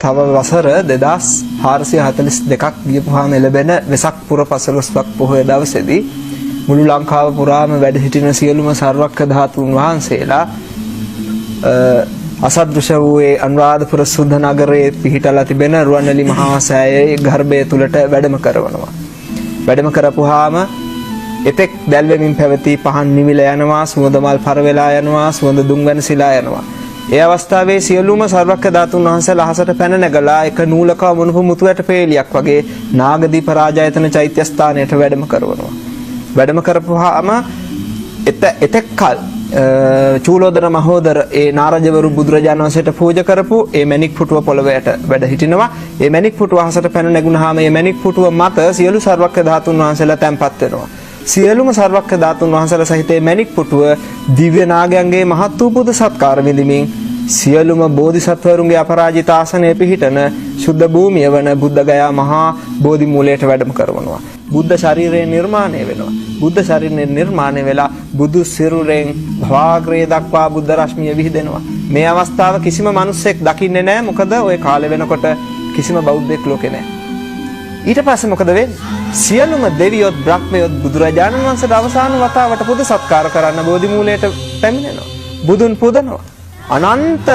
තව වසර 2442ක් ගියපුවාම ලැබෙන වෙසක් පුර 15ක් පොහොය දවසේදී මුළු ලංකාව පුරාම වැඩ සිටින සියලුම සර්වක්‍ර ධාතුන් වහන්සේලා අසදෘශ වූයේ අනුරාධපුර සුද්ධ නගරයේ පිහිටලා තිබෙන රුවන්වැලි මහා සෑයේ ගර්භය තුලට වැඩම කරවනවා. වැඩම කරපුවාම එතෙක් දැල්වෙමින් පැවති පහන් නිවිල යනවා, සුවඳ මල් පරවෙලා යනවා, සුවඳ දුම් වෙනසිලා යනවා. ඒ අවස්ථාවේ සියලුම සර්වක්‍ර ධාතුන් වහන්සේලා අහසට පැන නැගලා එක නූලක මොනුපු මුතු ඇට පේලියක් වගේ නාගදීප රාජායතන චෛත්‍ය ස්ථානයට වැඩම කරවනවා. වැඩම කරපුවාම එතෙක් කල චූලෝදර මහෝදර ඒ නාරජවරු බුදුරජාණන් වහන්සේට පූජා කරපු ඒ මණික් පුටුව පොළවයට වැඩ හිටිනවා. ඒ මණික් පුටුව අහසට පැන නැගුණාම ඒ මණික් පුටුව මත සියලු සර්වක්‍ර ධාතුන් වහන්සේලා තැන්පත් වෙනවා. සියලුම සර්වක්‍ර ධාතුන් වහන්සේලා සහිත මේ මණික් පුටුව දිව්‍ය නාගයන්ගේ මහත් වූ පුද සත්කාර විඳිමින් සියලුම බෝධිසත්වරුන්ගේ අපරාජිත ආසනයේ පිහිටන සුද්ධ භූමිය වන බුද්ධගයා මහා බෝධි මූලයට වැඩම කරවනවා. බුද්ධ ශරීරය නිර්මාණය වෙනවා. බුද්ධ ශරීරය නිර්මාණය වෙලා බුදු සිරුරෙන් භාග්‍රේ දක්වා බුද්ධ රශ්මිය විහිදෙනවා. මේ අවස්ථාව කිසිම මිනිසෙක් දකින්නේ නැහැ. මොකද ওই කාලේ වෙනකොට කිසිම බෞද්ධයෙක් ලෝකේ නැහැ. ඊට පස්සේ මොකද වෙන්නේ? සියලුම දෙවියොත් බ්‍රහ්මයොත් බුදුරජාණන් වහන්සේට අවසාන වතාවට පුද සත්කාර කරන්න බෝධි මූලයට පැමිණෙනවා. බුදුන් පුදනවා. අනන්ත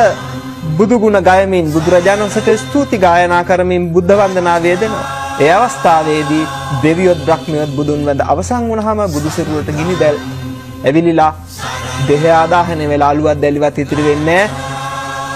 බුදු ගුණ ගයමින් බුදුරජාණන් වහන්සේට ස්තුති ගායනා කරමින් බුද්ධ වන්දනා වේදෙනවා. ඒ අවස්ථාවේදී දෙවියොත් බ්‍රහ්මයොත් බුදුන් වඳ අවසන් වුණාම බුදු සිරුරට ගිනි දැල් ඇවිලිලා දෙහ ආදාහන වෙලා අලුවත් දැලිවත් ඉතිරි වෙන්නේ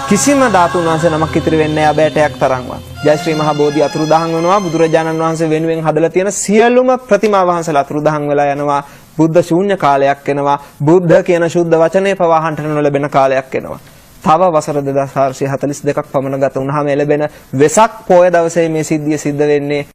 කිසිම ධාතුන් වහන්සේ නමක් ඉතිරි වෙන්නේ අබෑටයක් තරම්වත්. ජය ශ්‍රී මහා බෝධි අතුරුදහන් වෙනවා. බුදුරජාණන් වහන්සේ වෙනුවෙන් හදලා තියෙන සියලුම ප්‍රතිමා වහන්සේලා අතුරුදහන් වෙලා යනවා. බුද්ධ ශූන්‍ය කාලයක් එනවා. බුද්ධ කියන ශුද්ධ වචනේ පවා අහන්න නොලැබෙන කාලයක් එනවා. තව වසර 2442ක් පමණ ගත වුණාම ලැබෙන වෙසක් පොය දවසේ මේ සිද්ධිය සිද්ධ වෙන්නේ.